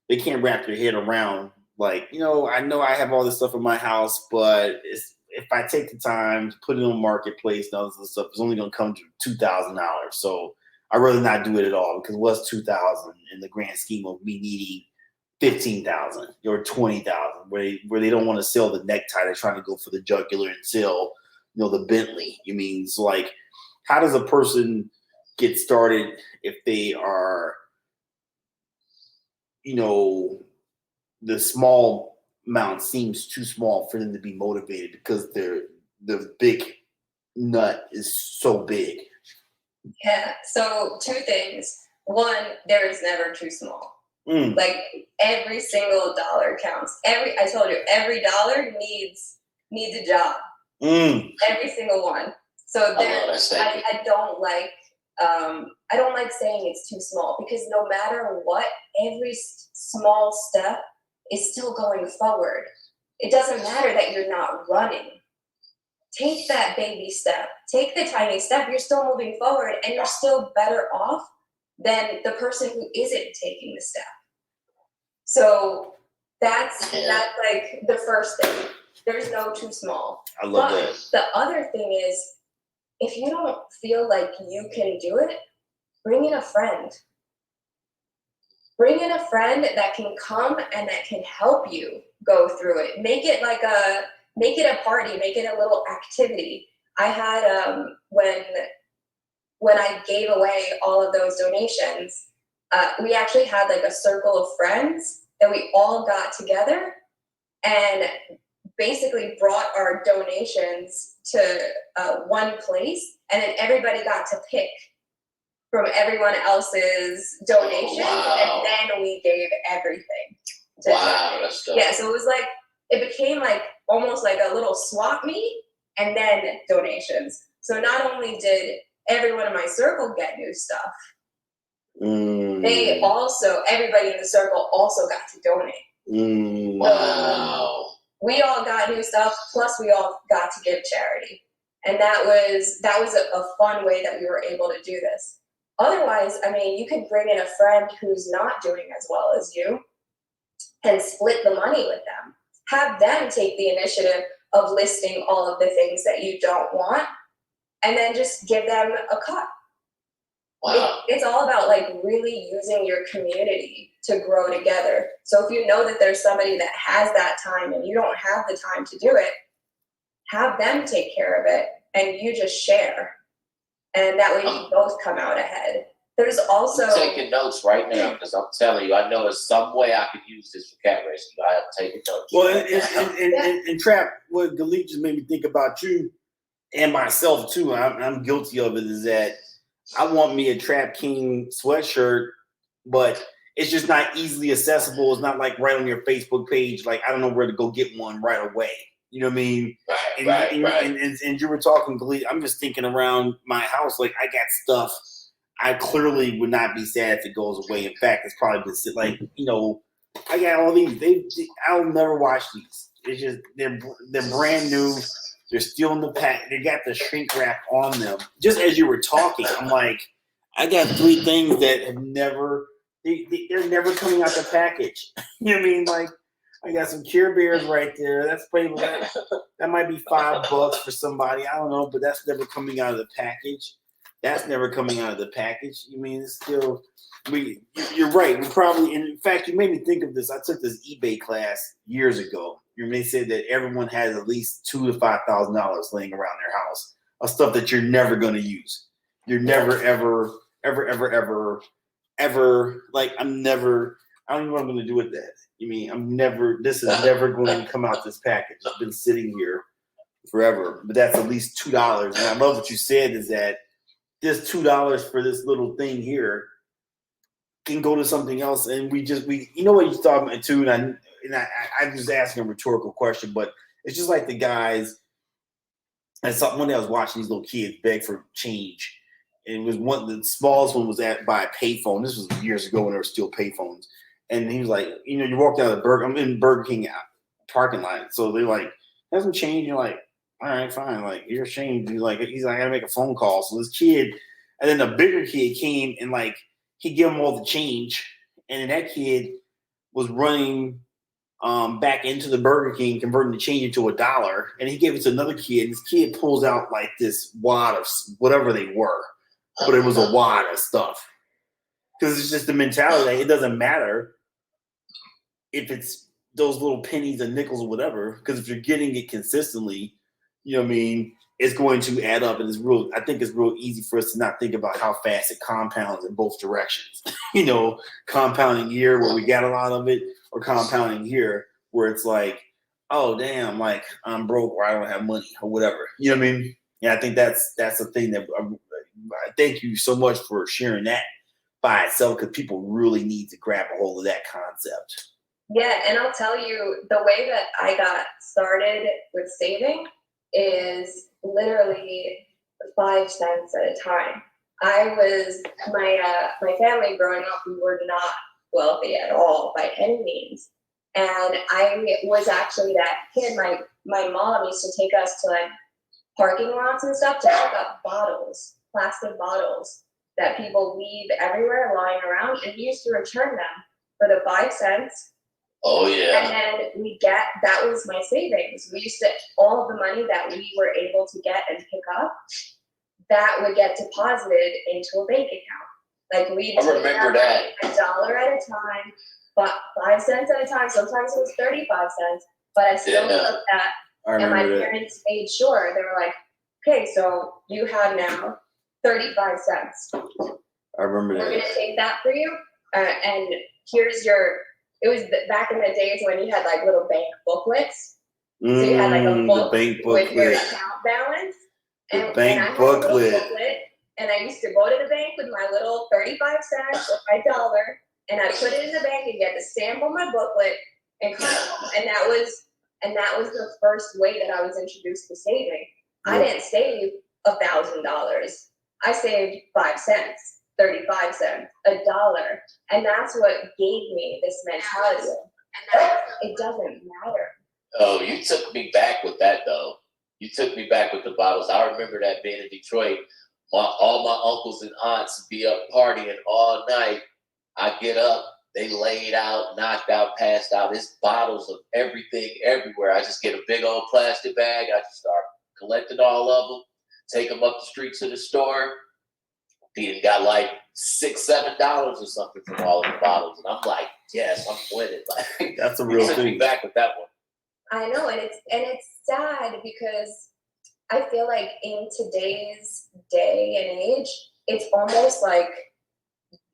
Speaker 5: They can't wrap their head around, like, you know I have all this stuff in my house, but if I take the time to put it on Marketplace and all this stuff, it's only going to come to $2,000. So I'd rather not do it at all, because what's $2,000 in the grand scheme of me needing $15,000 or $20,000, where they don't want to sell the necktie, they're trying to go for the jugular and sell, the Bentley. You mean, so, like, how does a person get started if they are, the small amount seems too small for them to be motivated because the big nut is so big?
Speaker 4: Yeah, so two things. One, there is never too small. Like, every single dollar counts. I told you, every dollar needs a job. Every single one. So I don't like saying it's too small, because no matter what, every small step is still going forward. It doesn't matter that you're not running. Take that baby step. Take the tiny step. You're still moving forward, and you're still better off than the person who isn't taking the step. So that's like the first thing. There's no too small.
Speaker 5: I love that.
Speaker 4: The other thing is, if you don't feel like you can do it, bring in a friend. Bring in a friend that can come and that can help you go through it. Make it a party, make it a little activity. I had, when I gave away all of those donations, we actually had, like, a circle of friends that we all got together and basically brought our donations to one place, and then everybody got to pick from everyone else's donations, and then we gave everything.
Speaker 1: That's dope.
Speaker 4: Yeah, so it was like, it became like almost like a little swap meet, and then donations. So not only did everyone in my circle get new stuff, everybody in the circle also got to donate.
Speaker 1: Wow.
Speaker 4: We all got new stuff, plus we all got to give charity. And that was a fun way that we were able to do this. Otherwise, I mean, you could bring in a friend who's not doing as well as you and split the money with them. Have them take the initiative of listing all of the things that you don't want, and then just give them a cut.
Speaker 1: Wow.
Speaker 4: It's all about, like, really using your community to grow together. So if you know that there's somebody that has that time and you don't have the time to do it, have them take care of it, and you just share. And that way you both come out ahead. There's also...
Speaker 1: I'm taking notes right now, because I'm telling you, I know there's some way I could use this for cat rescue. I have taken notes.
Speaker 5: Well, and Trap, what Galit just made me think about you and myself too, I'm guilty of it, is that I want me a TrapKing sweatshirt, but it's just not easily accessible. It's not like right on your Facebook page. Like, I don't know where to go get one right away. You know what I mean?
Speaker 1: Right.
Speaker 5: And you were talking, Galit, I'm just thinking around my house, like I got stuff I clearly would not be sad if it goes away. In fact, it's probably been like, you know, I got all these. I'll never watch these. It's just they're brand new. They're still in the pack. They got the shrink wrap on them. Just as you were talking, I'm like, I got 3 things that have never. They're never coming out the package. You know what I mean? Like, I got some Care Bears right there. That's probably that might be $5 for somebody. I don't know, but that's never coming out of the package. That's never coming out of the package. You mean it's still you're right. We probably, and in fact, you made me think of this. I took this eBay class years ago. They said that everyone has at least $2,000 to $5,000 laying around their house of stuff that you're never going to use. You're never, ever like I don't know what I'm going to do with that. You mean this is never going to come out this package. It's been sitting here forever, but that's at least $2. And I love what you said is that this $2 for this little thing here can go to something else. And we you know what you thought about too. And I'm just asking a rhetorical question, but it's just like the guys. And one day I was watching these little kids beg for change. And it was the smallest one was by a payphone. This was years ago when there were still payphones. And he was like, you know, you walk down the I'm in Burger King parking lot. So they're like, have some change. You're like, all right, fine. Like, you're ashamed. He's like, I gotta make a phone call. So this kid, and then the bigger kid came and like he gave him all the change. And then that kid was running back into the Burger King, converting the change into $1. And he gave it to another kid. And this kid pulls out like this wad of whatever they were. But it was a wad of stuff. Because it's just the mentality that it doesn't matter if it's those little pennies and nickels or whatever. Because if you're getting it consistently, you know what I mean, it's going to add up. And I think it's real easy for us to not think about how fast it compounds in both directions. You know, compounding here where we got a lot of it, or compounding here where it's like, oh, damn, like I'm broke or I don't have money or whatever. You know what I mean? Yeah, I think that's the thing that I thank you so much for sharing that by itself, because people really need to grab a hold of that concept.
Speaker 4: Yeah, and I'll tell you, the way that I got started with saving is literally 5 cents at a time. My family growing up, we were not wealthy at all by any means. And I was actually that kid. My mom used to take us to like parking lots and stuff to pick up bottles, plastic bottles that people leave everywhere lying around, and we used to return them for the 5 cents.
Speaker 1: Oh yeah.
Speaker 4: And then that was my savings. We used to, all of the money that we were able to get and pick up, that would get deposited into a bank account. Like we
Speaker 1: remember that.
Speaker 4: $1 at a time, but 5 cents at a time. Sometimes it was 35 cents, but I still took that. And my parents made sure, they were like, okay, so you have now 35 cents.
Speaker 5: I remember that.
Speaker 4: We're going to take that for you. And here's it was back in the days when you had like little bank booklets. So you had like a book with your account balance. And I had a little booklet. And I used to go to the bank with my little 35 cents or my $1, and I'd put it in the bank and get the stamp on my booklet and come home. And that was the first way that I was introduced to saving. I didn't save $1,000. I saved 5 cents, 35 cents, $1. And that's what gave me this mentality. And it doesn't matter.
Speaker 1: Oh, you took me back with that though. You took me back with the bottles. I remember that being in Detroit. All my uncles and aunts would be up partying all night. I get up, they laid out, knocked out, passed out. There's bottles of everything everywhere. I just get a big old plastic bag. I just start collecting all of them, take them up the street to the store. He got like $6, $7 or something from all of the bottles. And I'm like, yes, I'm winning. Like,
Speaker 5: that's a real thing.
Speaker 1: Took me back with that one.
Speaker 4: I know, and it's sad because I feel like in today's day and age, it's almost like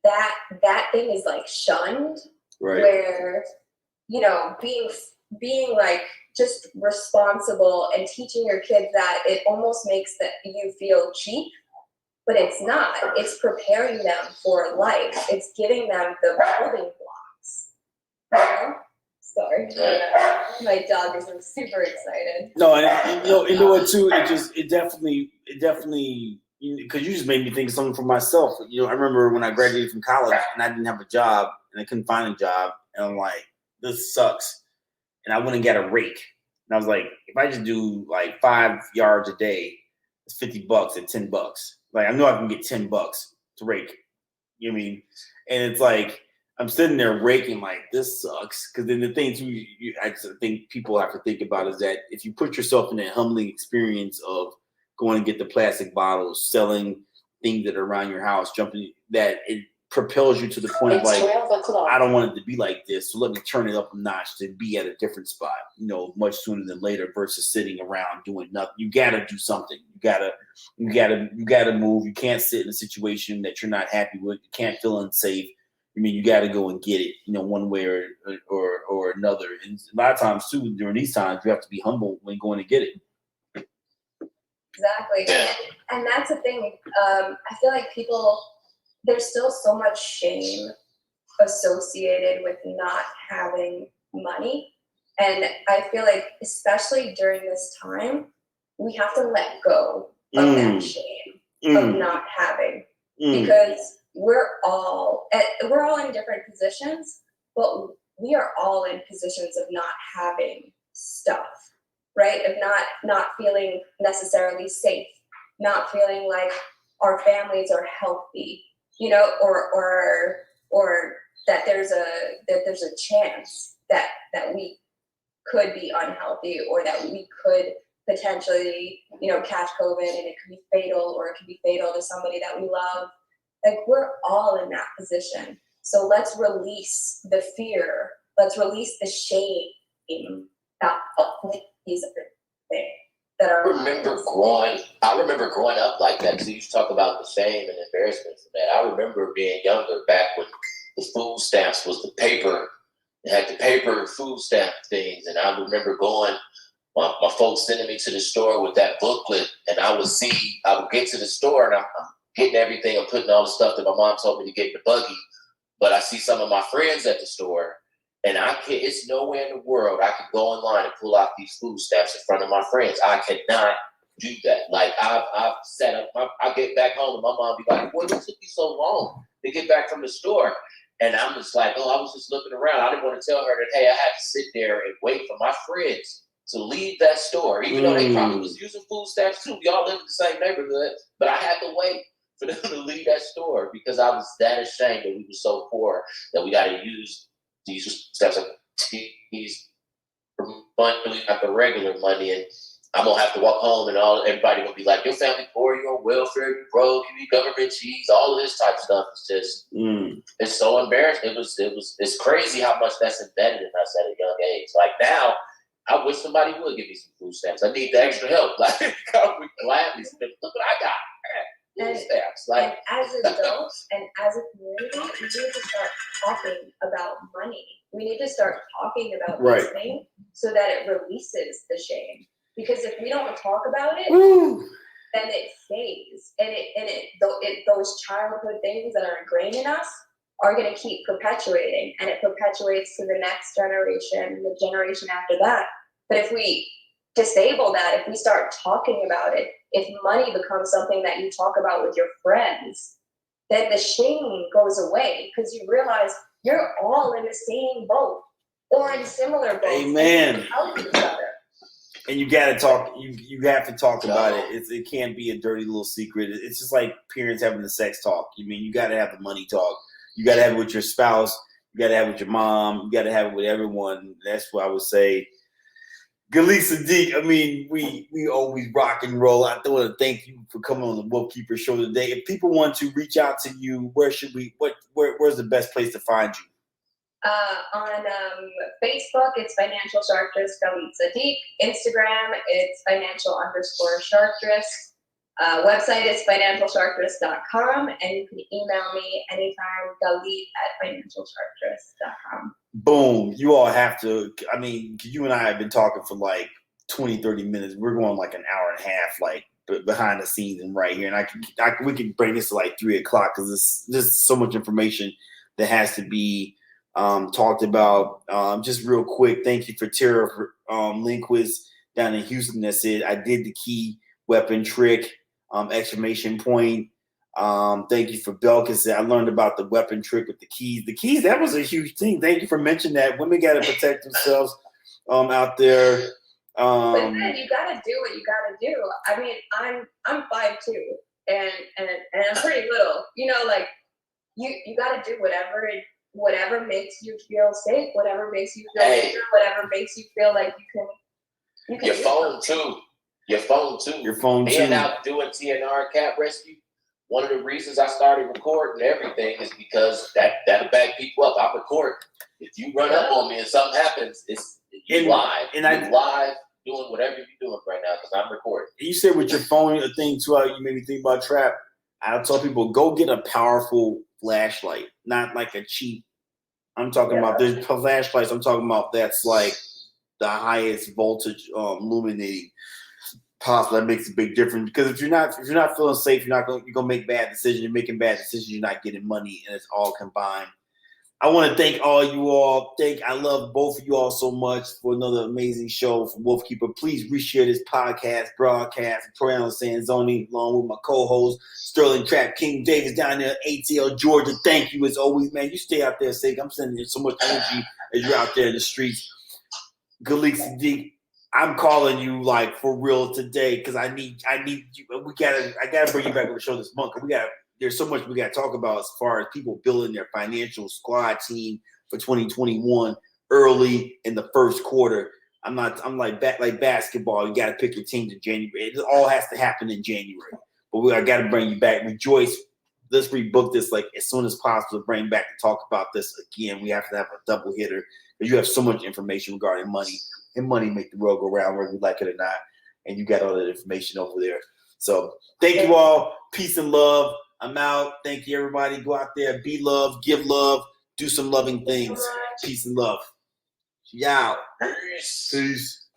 Speaker 4: that thing is like shunned,
Speaker 5: right?
Speaker 4: Where, you know, being like just responsible and teaching your kids that, it almost makes you feel cheap. but it's not. It's preparing them for life. It's giving them the building blocks. You know? Sorry, my dog is super excited.
Speaker 5: No, and you know what too? It definitely, because you just made me think of something for myself. You know, I remember when I graduated from college and I didn't have a job and I couldn't find a job, and I'm like, this sucks. And I went and got a rake, and I was like, if I just do like 5 yards a day, it's $50 at $10. Like I know I can get $10 to rake. You know what I mean? And it's like I'm sitting there raking like this sucks. Because then the thing too, I think people have to think about is that if you put yourself in that humbling experience of going and get the plastic bottles, selling things that are around your house, jumping, that it propels you to the point of like, I don't want it to be like this, so let me turn it up a notch to be at a different spot, you know, much sooner than later versus sitting around doing nothing. You gotta do something. You gotta move. You can't sit in a situation that you're not happy with. You can't feel unsafe. I mean, you got to go and get it, you know, one way or another. And a lot of times, too, during these times, you have to be humble when going to get it.
Speaker 4: Exactly. And that's the thing. I feel like there's still so much shame associated with not having money. And I feel like, especially during this time, we have to let go of that shame of not having. Because we're all in different positions, but we are all in positions of not having stuff, right? Of not feeling necessarily safe, not feeling like our families are healthy, you know, or that there's a chance that we could be unhealthy, or that we could potentially, you know, catch COVID and it could be fatal, or it could be fatal to somebody that we love. Like, we're all in that position. So let's release the fear. Let's release the shame that these things that are.
Speaker 1: I remember growing up like that. Because you used to talk about the shame and embarrassment from that. I remember being younger back when the food stamps was the paper. It had the paper food stamp things, and I remember going. My folks sending me to the store with that booklet, and I would get to the store and I'm getting everything and putting all the stuff that my mom told me to get in the buggy. But I see some of my friends at the store, and it's nowhere in the world I could go online and pull out these food stamps in front of my friends. I cannot do that. Like I've set up, I get back home and my mom be like, "Boy, what took you so long to get back from the store?" And I'm just like, "Oh, I was just looking around. I didn't want to tell her that, hey, I had to sit there and wait for my friends to leave that store, even though they probably was using food stamps too. We all live in the same neighborhood, but I had to wait for them to leave that store because I was that ashamed that we were so poor that we got to use these stamps for money, not the regular money, and I'm gonna have to walk home and everybody gonna be like, your family poor, you're on welfare, you broke, you eat government cheese, all of this type of stuff. It's just, it's so embarrassing. It's crazy how much that's embedded in us at a young age. Like now, I wish somebody would give me some food stamps. I need the extra help. Like, I would gladly spend. Look what I got. Food stamps. Like,
Speaker 4: and as adults and as a community, we need to start talking about money. We need to start talking about these things so that it releases the shame. Because if we don't talk about it, then it stays, and those childhood things that are ingrained in us are going to keep perpetuating, and it perpetuates to the next generation, the generation after that. But if we disable that, if we start talking about it, if money becomes something that you talk about with your friends, then the shame goes away because you realize you're all in the same boat or in similar boats.
Speaker 5: Amen.
Speaker 4: And help each other.
Speaker 5: And you got to talk. You have to talk about it. It can't be a dirty little secret. It's just like parents having the sex talk. You mean you got to have the money talk. You got to have it with your spouse. You got to have it with your mom. You got to have it with everyone. That's what I would say. Galit Tsadik, I mean, we always rock and roll. I want to thank you for coming on the Wolfkeeper show today. If people want to reach out to you, where's the best place to find you?
Speaker 4: On Facebook, it's FINancialSharktress Galit Tsadik. Instagram, it's financial_sharktress. Website is FINancialSharktress.com, and you can email me anytime, galit@FINancialSharktress.com.
Speaker 5: Boom. You all have to, I mean, you and I have been talking for like 20, 30 minutes. We're going like an hour and a half. Like, behind the scenes and right here. And we can bring this to like 3 o'clock because there's so much information that has to be talked about. Just real quick, thank you for Tara Lindquist down in Houston that said, I did the key weapon trick, exclamation point. Thank you for Belkis. I learned about the weapon trick with the keys. The keys, that was a huge thing. Thank you for mentioning that. Women got to protect themselves out there.
Speaker 4: But then you gotta do what you gotta do. I mean, I'm 5'2" and I'm pretty little. You know, like you gotta do whatever makes you feel safe, whatever makes you feel secure, whatever makes you feel like you can
Speaker 1: Your phone too. Your phone too. Being out doing TNR cat rescue. One of the reasons I started recording everything is because that'll back people up. I'm recording. If you run up on me and something happens, you live. And I'm live doing whatever you're doing right now because I'm recording.
Speaker 5: You said with your phone a thing too, you made me think about Trap. I tell people, go get a powerful flashlight, not like a cheap. I'm talking about there's flashlights. I'm talking about that's like the highest voltage illuminating possible. That makes a big difference because if you're not feeling safe, you're gonna make bad decisions. You're making bad decisions. You're not getting money, and it's all combined. I want to thank all you all. I love both of you all so much for another amazing show from Wolfkeeper. Please reshare this broadcast. Toriano Sanzoni, along with my co-host Sterling TrapKing Davis down there in ATL, Georgia. Thank you as always, man. You stay out there safe. I'm sending you so much energy as you're out there in the streets. Galit Tsadik, I'm calling you like for real today because I need you. I gotta bring you back on the show this month. There's so much we got to talk about as far as people building their financial squad team for 2021 early in the first quarter. I'm like basketball. You got to pick your teams in January. It all has to happen in January. But I got to bring you back. Rejoice. Let's rebook this like as soon as possible. Bring back to talk about this again. We have to have a double hitter because you have so much information regarding money, and money make the world go round whether we like it or not. And you got all that information over there. So thank you all. Peace and love. I'm out. Thank you, everybody. Go out there, be love, give love, do some loving things. Peace and love. Yow.
Speaker 1: Peace.
Speaker 5: Peace.